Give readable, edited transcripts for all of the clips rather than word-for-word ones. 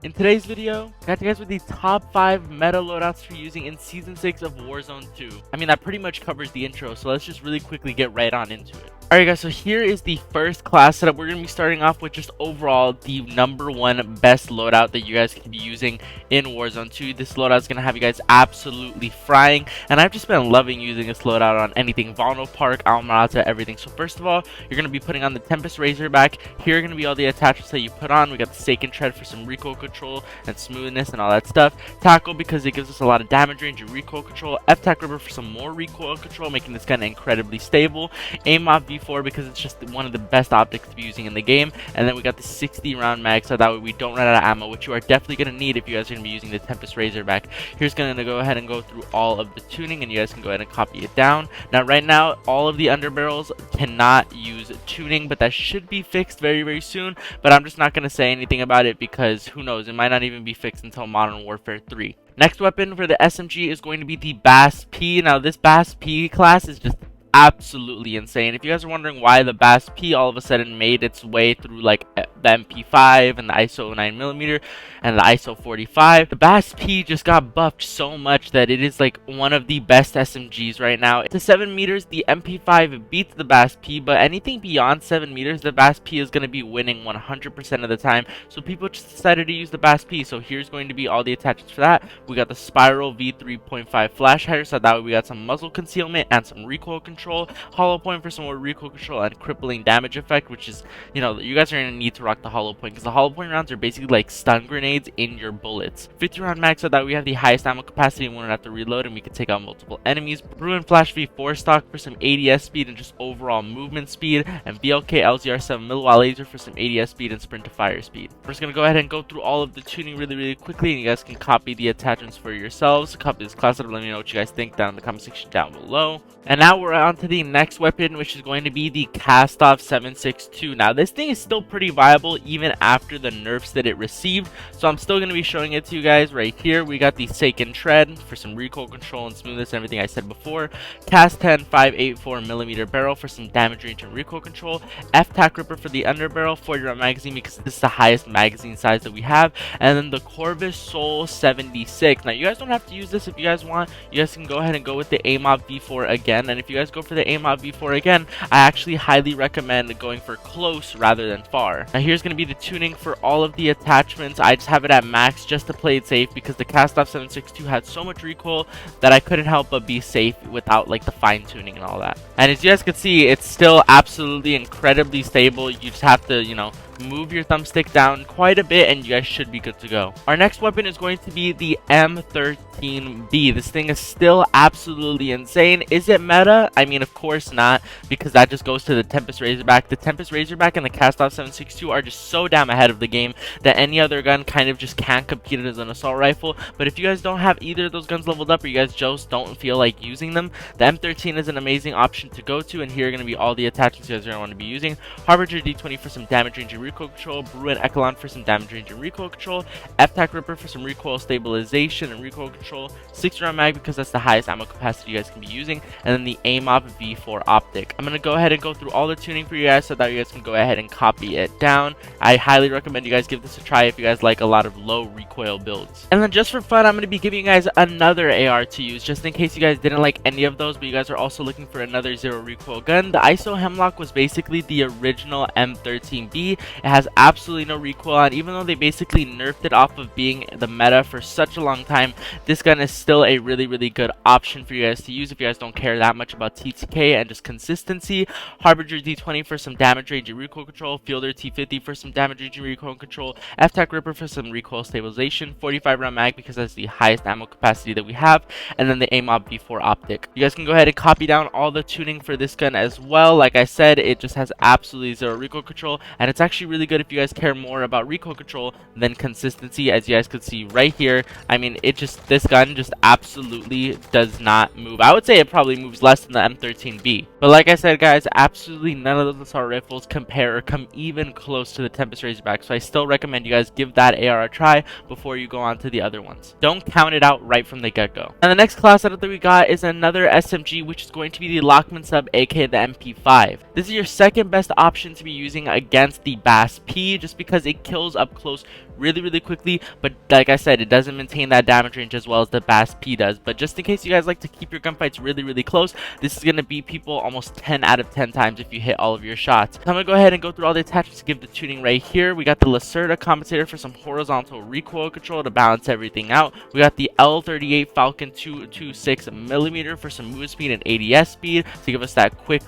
In today's video, I got you guys with the top 5 meta loadouts for using in Season 6 of Warzone 2. I mean, that pretty much covers the intro, so let's just really quickly get right on into it. Alright guys, so here is the first class setup. We're going to be starting off with just overall the #1 best loadout that you guys can be using in Warzone 2. This loadout is going to have you guys absolutely frying, and I've just been loving using this loadout on anything Vondel, Park, Almarata, everything. So first of all, you're going to be putting on the Tempest Razorback. Here are going to be all the attachments that you put on. We got the Stake and Tread for some recoil control and smoothness and all that stuff. Tackle because it gives us a lot of damage range and recoil control. F-Tac Ripper for some more recoil control, making this gun incredibly stable. Aim Off V4 because it's just one of the best optics to be using in the game. And then we got the 60 round mag, so that way we don't run out of ammo, which you are definitely going to need if you guys are going to be using the Tempest Razorback. Here's going to go ahead and go through all of the tuning, and you guys can go ahead and copy it down. Now right now all of the underbarrels cannot use tuning, but that should be fixed very soon. But I'm just not going to say anything about it because who knows, it might not even be fixed until Modern Warfare 3. Next weapon for the SMG is going to be the Bass P. Now this Bass P class is just absolutely insane. If you guys are wondering why the Bass P all of a sudden made its way through like the MP5 and the ISO 9mm and the ISO 45, the Bass P just got buffed so much that it is like one of the best SMGs right now. To 7 meters, the MP5 beats the Bass P, but anything beyond 7 meters, the Bass P is going to be winning 100% of the time. So people just decided to use the Bass P. So here's going to be all the attachments for that. We got the Spiral V3.5 flash hider, so that way we got some muzzle concealment and some recoil control. Hollow point for some more recoil control and crippling damage effect, which is, you know, you guys are going to need to rock the hollow point because the hollow point rounds are basically like stun grenades in your bullets. 50 round mag, so that we have the highest ammo capacity and we don't have to reload, and we can take out multiple enemies. Bruin Flash V4 stock for some ADS speed and just overall movement speed, and BLK LZR 7 milliwatt laser for some ADS speed and sprint to fire speed. We're just going to go ahead and go through all of the tuning really quickly, and you guys can copy the attachments for yourselves. Copy this class up, let me know what you guys think down in the comment section down below. And now we're on to the next weapon, which is going to be the Cast-Off 762. Now this thing is still pretty viable even after the nerfs that it received, so I'm still going to be showing it to you guys right here. We got the Stake and Tread for some recoil control and smoothness and everything I said before. Cast 10 584mm barrel for some damage range and recoil control. F-Tac Ripper for the underbarrel, 40 round magazine because this is the highest magazine size that we have. And then the Corvus Soul 76. Now you guys don't have to use this if you guys want. You guys can go ahead and go with the Aim Off V4 again. And if you guys go for the Aim Off V4 again, I actually highly recommend going for close rather than far. Now here's going to be the tuning for all of the attachments. I just have it at max just to play it safe because the Cast-Off 762 had so much recoil that I couldn't help but be safe without like the fine tuning and all that. And as you guys can see, it's still absolutely incredibly stable. You just have to, you know, move your thumbstick down quite a bit and you guys should be good to go. Our next weapon is going to be the M13B. This thing is still absolutely insane. Is it meta? I mean, of course not, because that just goes to the Tempest Razorback. The Tempest Razorback and the Cast-Off 762 are just so damn ahead of the game that any other gun kind of just can't compete as an assault rifle. But if you guys don't have either of those guns leveled up, or you guys just don't feel like using them, the M13 is an amazing option to go to, and here are going to be all the attachments you guys are going to want to be using. Harbinger D20 for some damage range and recoil control, Bruin Echelon for some damage range and recoil control, F-Tac Ripper for some recoil stabilization and recoil control, 60 round mag because that's the highest ammo capacity you guys can be using, and then the Aim Off V4 optic. I'm going to go ahead and go through all the tuning for you guys so that you guys can go ahead and copy it down. I highly recommend you guys give this a try if you guys like a lot of low recoil builds. And then just for fun, I'm going to be giving you guys another AR to use just in case you guys didn't like any of those but you guys are also looking for another zero recoil gun. The ISO Hemlock was basically the original M13B. It has absolutely no recoil, and even though they basically nerfed it off of being the meta for such a long time, this gun is still a really good option for you guys to use if you guys don't care that much about TTK and just consistency. Harbinger D20 for some damage range and recoil control, Fielder T50 for some damage range and recoil control, F-Tac Ripper for some recoil stabilization, 45 round mag because that's the highest ammo capacity that we have, and then the Aim Off V4 optic. You guys can go ahead and copy down all the tuning for this gun as well. Like I said, it just has absolutely zero recoil control, and it's actually really good if you guys care more about recoil control than consistency. As you guys could see right here, I mean, this gun just absolutely does not move. I would say it probably moves less than the M13B, but like I said guys, absolutely none of those assault rifles compare or come even close to the Tempest Razorback, so I still recommend you guys give that AR a try before you go on to the other ones. Don't count it out right from the get-go. And the next class setup that we got is another SMG, which is going to be the Lockman Sub, aka the MP5. This is your second best option to be using against the Bass P, just because it kills up close really quickly, but like I said, it doesn't maintain that damage range as well as the BAS P does. But just in case you guys like to keep your gunfights really close, this is going to beat people almost 10 out of 10 times if you hit all of your shots. So I'm going to go ahead and go through all the attachments to give the tuning right here. We got the Lacerda compensator for some horizontal recoil control to balance everything out. We got the L38 Falcon 226mm for some move speed and ADS speed to give us that quick,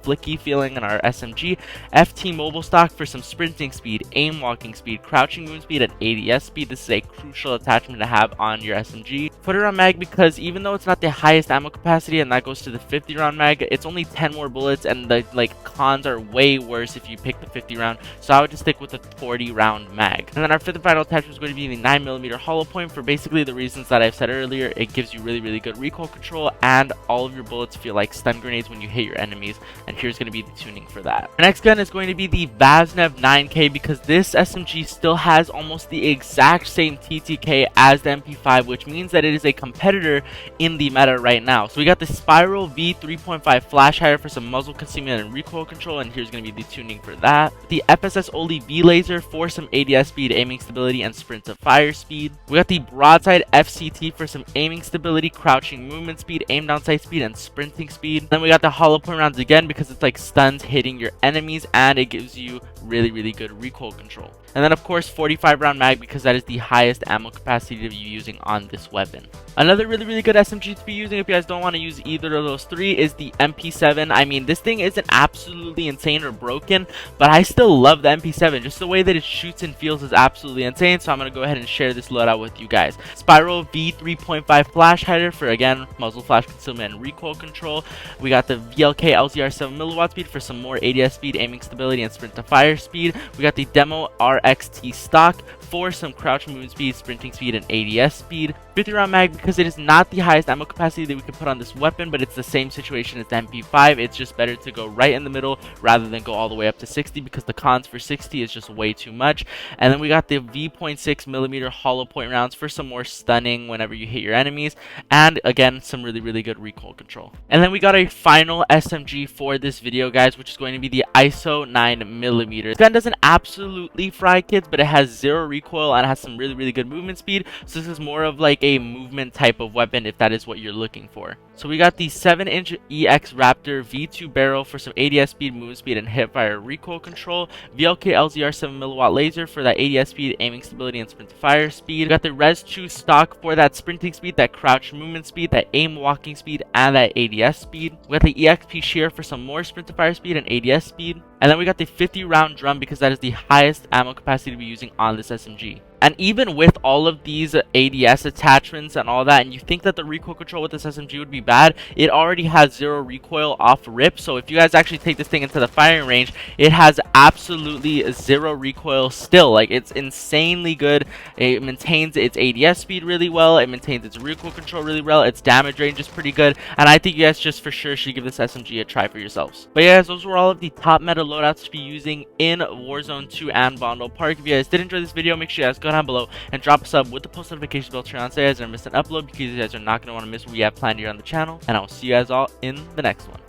flicky feeling in our SMG. FT mobile stock for some sprinting speed, aim walking speed, crouching movement speed, and ADS speed. This is a crucial attachment to have on your SMG. 40-round mag, because even though it's not the highest ammo capacity, and that goes to the 50-round mag, it's only 10 more bullets, and the cons are way worse if you pick the 50-round. So I would just stick with the 40-round mag. And then our fifth and final attachment is going to be the 9mm hollow point for basically the reasons that I've said earlier. It gives you really good recoil control, and all of your bullets feel like stun grenades when you hit your enemies. And here's going to be the tuning for that. Our next gun is going to be the Vaznev 9K, because this SMG still has almost the exact same TTK as the MP5, which means that it is a competitor in the meta right now. So we got the Spiral V3.5 flash hider for some muzzle concealment and recoil control, and here's going to be the tuning for that. The FSS Oli V laser for some ADS speed, aiming stability, and sprint to fire speed. We got the broadside FCT for some aiming stability, crouching movement speed, aim down sight speed, and sprinting speed. Then we got the hollow point rounds again, because it's like stuns hitting your enemies, and it gives you really good recoil control. And then of course 45 round mag, because that is the highest ammo capacity to be using on this weapon. Another really good SMG to be using if you guys don't want to use either of those three is the MP7. I mean, this thing isn't absolutely insane or broken, but I still love the MP7. Just the way that it shoots and feels is absolutely insane. So I'm going to go ahead and share this loadout with you guys. Spiral V3.5 flash hider for, again, muzzle flash concealment and recoil control. We got the VLK LZR 7mW speed for some more ADS speed, aiming stability, and sprint to fire speed. We got the Demo RXT stock for some crouch movement speed, sprinting speed, and ADS speed. 50 round mag, because it is not the highest ammo capacity that we can put on this weapon, but it's the same situation as the MP5. It's just better to go right in the middle rather than go all the way up to 60, because the cons for 60 is just way too much. And then we got the V.6mm hollow point rounds for some more stunning whenever you hit your enemies, and again, some really good recoil control. And then we got a final SMG for this video, guys, which is going to be the ISO 9mm. This gun doesn't absolutely fry kids, but it has 0 recoil and it has some really good movement speed. So this is more of like a movement type of weapon if that is what you're looking for. So we got the 7-inch EX Raptor V2 barrel for some ADS speed, movement speed, and hipfire recoil control. VLK LZR 7mW laser for that ADS speed, aiming stability, and sprint to fire speed. We got the Res 2 stock for that sprinting speed, that crouch movement speed, that aim walking speed, and that ADS speed. We got the EXP shear for some more sprint to fire speed and ADS speed. And then we got the 50 round drum, because that is the highest ammo capacity to be using on this SMG. And even with all of these ADS attachments and all that, and you think that the recoil control with this SMG would be bad, it already has 0 recoil off rip. So if you guys actually take this thing into the firing range, it has absolutely 0 recoil still. Like, it's insanely good. It maintains its ADS speed really well. It maintains its recoil control really well. Its damage range is pretty good. And I think you guys just for sure should give this SMG a try for yourselves. But yeah, guys, those were all of the top meta loadouts to be using in Warzone 2 and Vondel Park. If you guys did enjoy this video, make sure you guys go down below and drop a sub with the post notification bell turned on so you guys don't miss an upload, because you guys are not going to want to miss what we have planned here on the channel. And I will see you guys all in the next one.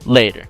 Later.